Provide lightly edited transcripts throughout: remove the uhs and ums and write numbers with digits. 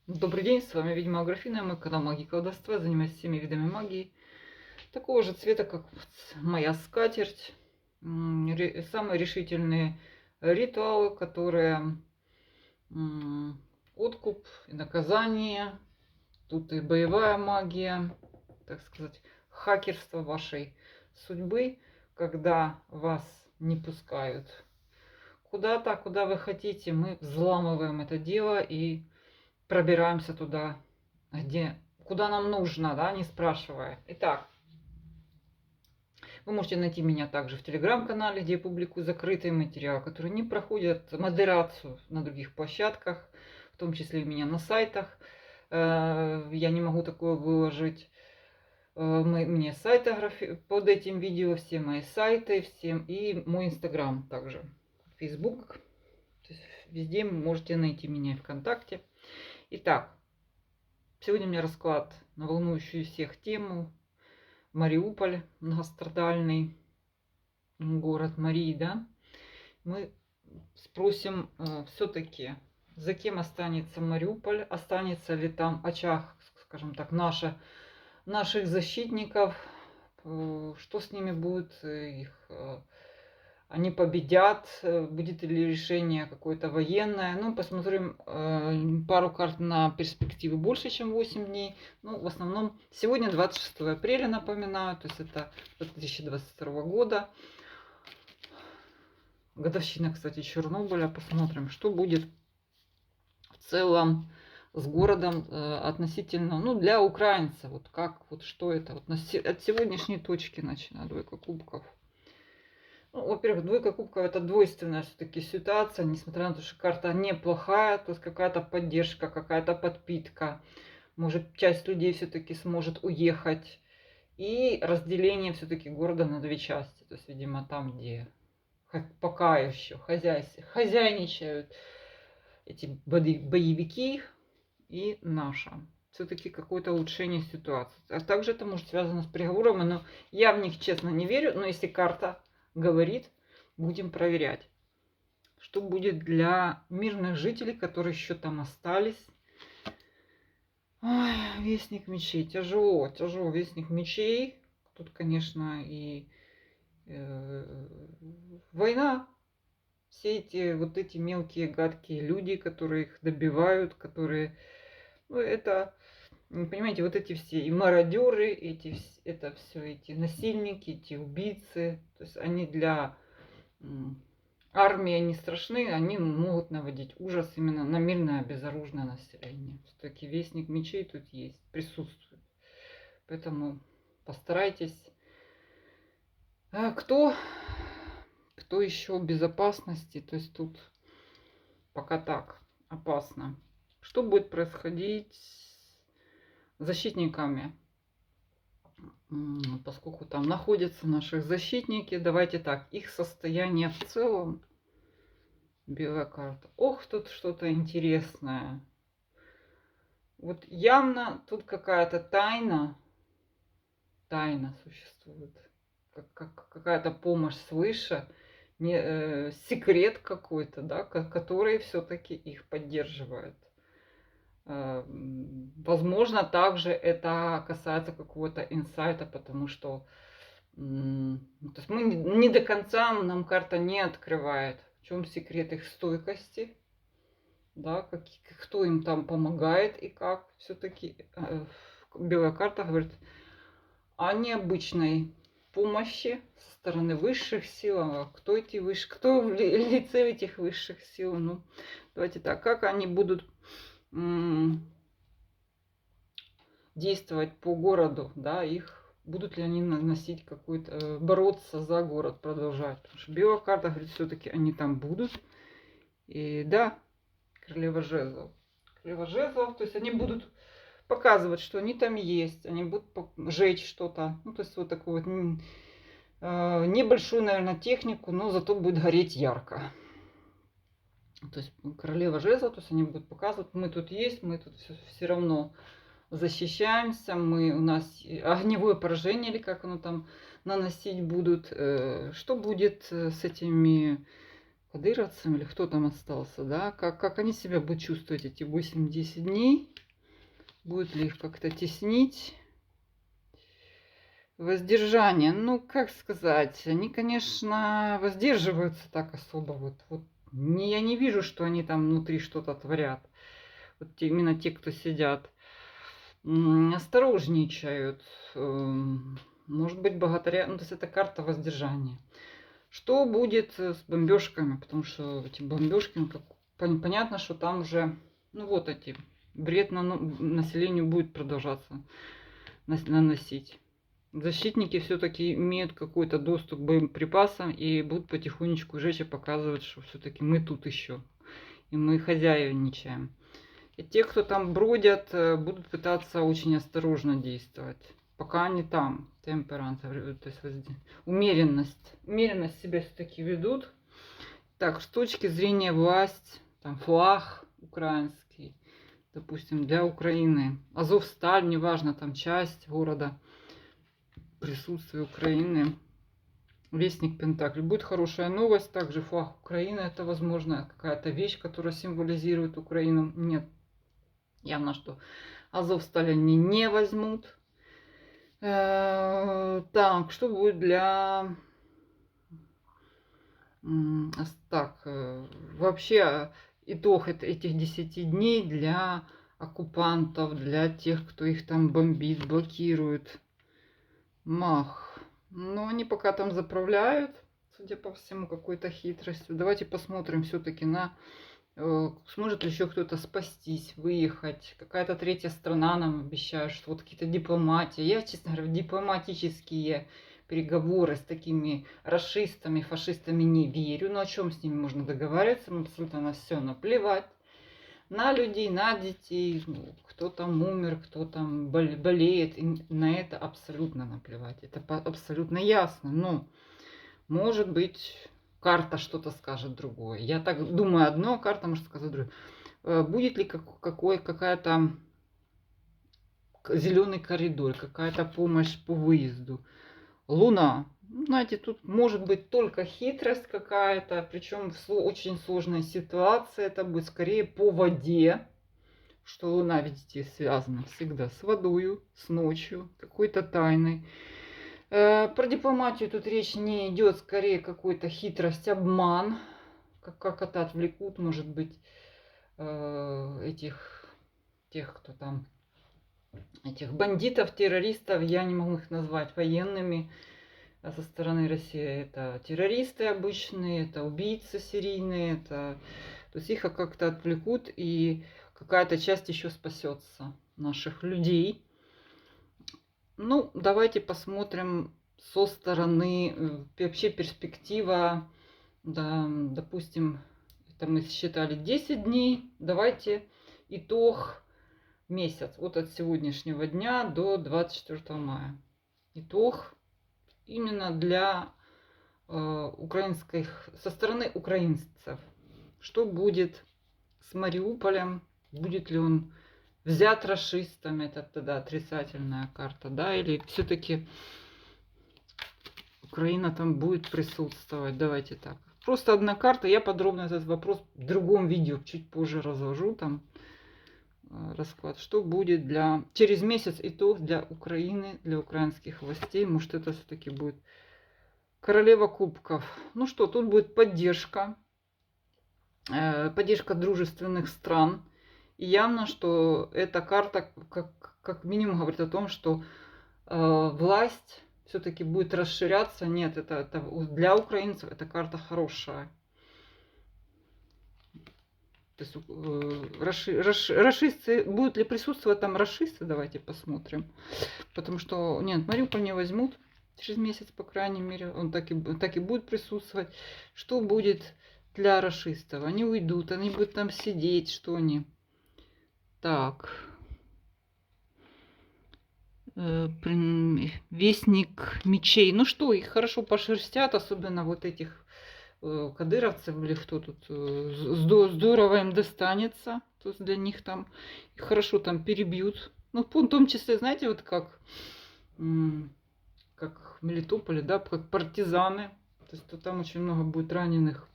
Добрый день, с вами ведьма Аграфина, мой канал Магия и колдовства, занимаюсь всеми видами магии. Такого же цвета, как моя скатерть. Самые решительные ритуалы, которые откуп и наказание. Тут и боевая магия, так сказать, хакерство вашей судьбы, когда вас не пускают куда-то, куда вы хотите. Мы взламываем это дело и пробираемся туда, куда нам нужно, да, не спрашивая. Итак, вы можете найти меня также в телеграм-канале, где я публикую закрытые материалы, которые не проходят модерацию на других площадках, в том числе и у меня на сайтах. Я не могу такое выложить. Мне сайты под этим видео, все мои сайты, всем, и мой инстаграм также, фейсбук. То есть везде вы можете найти меня ВКонтакте. Итак, сегодня у меня расклад на волнующую всех тему. Мариуполь, многострадальный город Марии, да. Мы спросим все-таки, за кем останется Мариуполь, останется ли там очаг, скажем так, наших защитников, что с ними будет, они победят, будет ли решение какое-то военное. Ну, посмотрим пару карт на перспективы больше, чем 8 дней. Ну, в основном, сегодня 26 апреля, напоминаю, то есть это 2022 года. Годовщина, кстати, Чернобыля. Посмотрим, что будет в целом с городом относительно, ну, для украинцев. Вот как, вот что это. Вот от сегодняшней точки начинаю, двойка кубков. Ну, во-первых, двойка кубков это двойственная все-таки ситуация, несмотря на то, что карта неплохая, то есть какая-то поддержка, какая-то подпитка. Может, часть людей все-таки сможет уехать. И разделение все-таки города на две части. То есть, видимо, там, где пока еще хозяйничают эти боевики и наша. Все-таки какое-то улучшение ситуации. А также это может связано с переговорами, но я в них, честно, не верю. Но если карта говорит, будем проверять. Что будет для мирных жителей, которые еще там остались. Ой, Вестник мечей. Тяжело, тяжело. Вестник мечей. Тут, конечно, и война. Все эти вот эти мелкие гадкие люди, которые их добивают, которые... Ну, это... Понимаете, вот эти все и мародеры, это все эти насильники, эти убийцы. То есть они для армии не страшны, они могут наводить ужас именно на мирное безоружное население. Все-таки вестник мечей тут есть, присутствует. Поэтому постарайтесь. А кто еще в безопасности? То есть тут пока так опасно. Что будет происходить с защитниками? Поскольку там находятся наши защитники, давайте так, их состояние в целом. Белая карта. Ох, тут что-то интересное. Вот явно тут какая-то тайна существует. Какая-то помощь свыше, секрет какой-то, да, который все-таки их поддерживает. Возможно, также это касается какого-то инсайта, потому что то есть мы не до конца, нам карта не открывает, в чем секрет их стойкости, да, кто им там помогает и как. Все-таки белая карта говорит о необычной помощи со стороны высших сил. А кто эти высшие, кто в лице этих высших сил? Ну, давайте так, как они будут действовать по городу, да, будут ли они наносить какой-то, бороться за город, продолжать. Потому что белая карта говорит, все-таки они там будут. И да, королева жезлов. Королева жезлов, то есть они будут показывать, что они там есть, они будут жечь что-то. Ну, то есть вот такую вот небольшую, наверное, технику, но зато будет гореть ярко. То есть королева жезлов, то есть они будут показывать, мы тут есть, мы тут все равно защищаемся, у нас огневое поражение, или как оно там наносить будут, что будет с этими кадыровцам, или кто там остался, да, как они себя будут чувствовать эти 8-10 дней, будет ли их как-то теснить. Воздержание, ну, как сказать, они, конечно, воздерживаются так особо, я не вижу, что они там внутри что-то творят, именно те, кто сидят, осторожничают, может быть, богатыря, ну, то есть это карта воздержания. Что будет с бомбежками? Потому что эти бомбежки, ну, понятно, что там уже, ну вот эти, вред населению будет продолжаться наносить. Защитники все-таки имеют какой-то доступ к боеприпасам и будут потихонечку жечь и показывать, что все-таки мы тут еще. И мы хозяйничаем. И те, кто там бродят, будут пытаться очень осторожно действовать. Пока они там, темперанс, то есть умеренность. Умеренность себя все-таки ведут. Так, с точки зрения власть, там флаг украинский, допустим, для Украины. Азовсталь, неважно, там часть города, присутствие Украины. Вестник Пентаклей. Будет хорошая новость. Также флаг Украины. Это, возможно, какая-то вещь, которая символизирует Украину. Нет. Явно, что Азовсталь они не возьмут. Так, что будет для... Так, вообще итог этих 10 дней для оккупантов, для тех, кто их там бомбит, блокирует. Мах. Но они пока там заправляют, судя по всему, какой-то хитростью. Давайте посмотрим все-таки на... Сможет ли еще кто-то спастись, выехать. Какая-то третья страна нам обещает, что вот какие-то дипломатии. Я, честно говоря, в дипломатические переговоры с такими расистами, фашистами не верю. Но о чем с ними можно договариваться? Им абсолютно на все наплевать. На людей, на детей, кто там умер, кто там болеет. И на это абсолютно наплевать. Это абсолютно ясно. Но, может быть, карта что-то скажет другое. Я так думаю одно, карта может сказать другое. Будет ли какая-то зеленый коридор, какая-то помощь по выезду? Луна. Знаете, тут может быть только хитрость какая-то, причем в очень сложной ситуации. Это будет скорее по воде, что Луна, видите, связана всегда с водою, с ночью, какой-то тайной. Про дипломатию тут речь не идет, скорее какой-то хитрость, обман. Как это отвлекут, может быть, тех, кто там, этих бандитов, террористов, я не могу их назвать военными. Со стороны России это террористы обычные, это убийцы серийные, то есть их как-то отвлекут, и какая-то часть еще спасется наших людей. Ну, давайте посмотрим со стороны вообще перспектива, да, допустим, это мы считали 10 дней, давайте итог месяц, вот от сегодняшнего дня до 24 мая. Итог именно для украинских, со стороны украинцев. Что будет с Мариуполем? Будет ли он взят рашистами? Это тогда отрицательная карта, да? Или все-таки Украина там будет присутствовать? Давайте так. Просто одна карта. Я подробно этот вопрос в другом видео чуть позже разложу. Там расклад. Что будет через месяц итог для Украины, для украинских властей? Может, это все-таки будет королева кубков. Ну что, тут будет поддержка. Поддержка дружественных стран. И явно, что эта карта как минимум говорит о том, что власть все-таки будет расширяться. Нет, это для украинцев эта карта хорошая. То есть рашисты, будут ли присутствовать там рашисты, давайте посмотрим. Потому что, нет, Мариуполь не возьмут через месяц, по крайней мере. Он так и будет присутствовать. Что будет для рашистов? Они уйдут, они будут там сидеть, что они... Так. Вестник мечей. Ну что, их хорошо пошерстят, особенно вот этих кадыровцев или кто тут. Здорово им достанется. То есть для них там их хорошо там перебьют. Ну, в том числе, знаете, вот как в Мелитополе, да, как партизаны. То есть там очень много будет раненых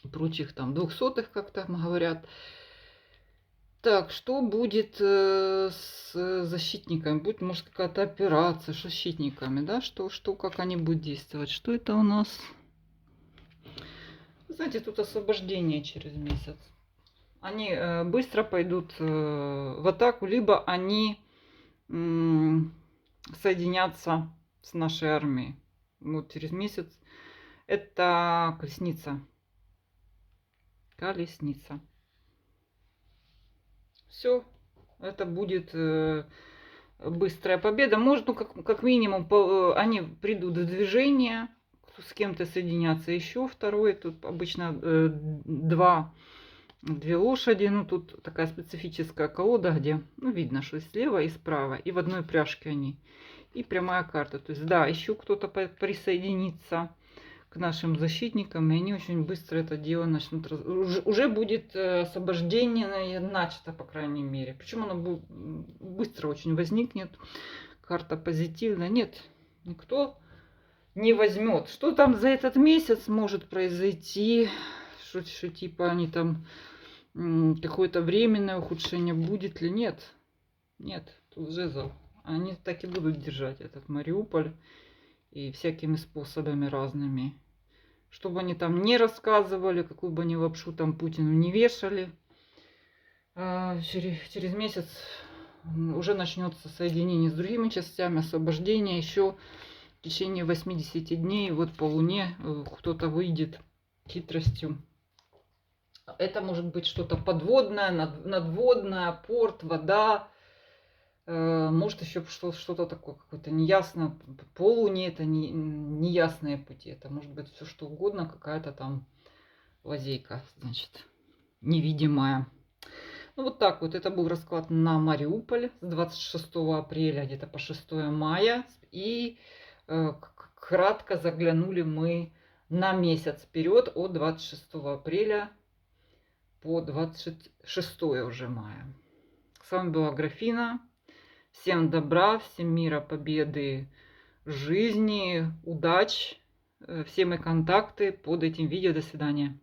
прочих там 200-х, как там говорят. Так, что будет с защитниками? Будет, может, какая-то операция с защитниками, да? Что, как они будут действовать? Что это у нас? Знаете, тут освобождение через месяц. Они быстро пойдут в атаку, либо они соединятся с нашей армией. Вот через месяц. Это колесница. Колесница. Все. Это будет быстрая победа. Может, ну, как минимум, они придут в движение, с кем-то соединятся еще второй. Тут обычно две лошади. Ну, тут такая специфическая колода, где, ну, видно, что и слева, и справа. И в одной пряжке они. И прямая карта. То есть, да, еще кто-то присоединится к нашим защитникам, и они очень быстро это дело начнут. Уже будет освобождение начато, по крайней мере. Причем оно быстро очень возникнет. Карта позитивная. Нет, никто не возьмет. Что там за этот месяц может произойти? Что типа они там какое-то временное ухудшение будет ли? Нет. Нет, тут жезл. Они так и будут держать этот Мариуполь. И всякими способами разными. Чтобы они там не рассказывали, какую бы они лапшу там Путину не вешали. Через месяц уже начнется соединение с другими частями, освобождение. Еще в течение 80 дней, вот по Луне, кто-то выйдет хитростью. Это может быть что-то подводное, надводное, порт, вода. Может еще что-то такое, какое-то неясное. По Луне это неясные пути. Это может быть все что угодно, какая-то там лазейка, значит, невидимая. Ну вот так вот, это был расклад на Мариуполь с 26 апреля где-то по 6 мая. И кратко заглянули мы на месяц вперед от 26 апреля по 26 уже мая. С вами была Графина. Всем добра, всем мира, победы, жизни, удач. Все мои контакты под этим видео. До свидания.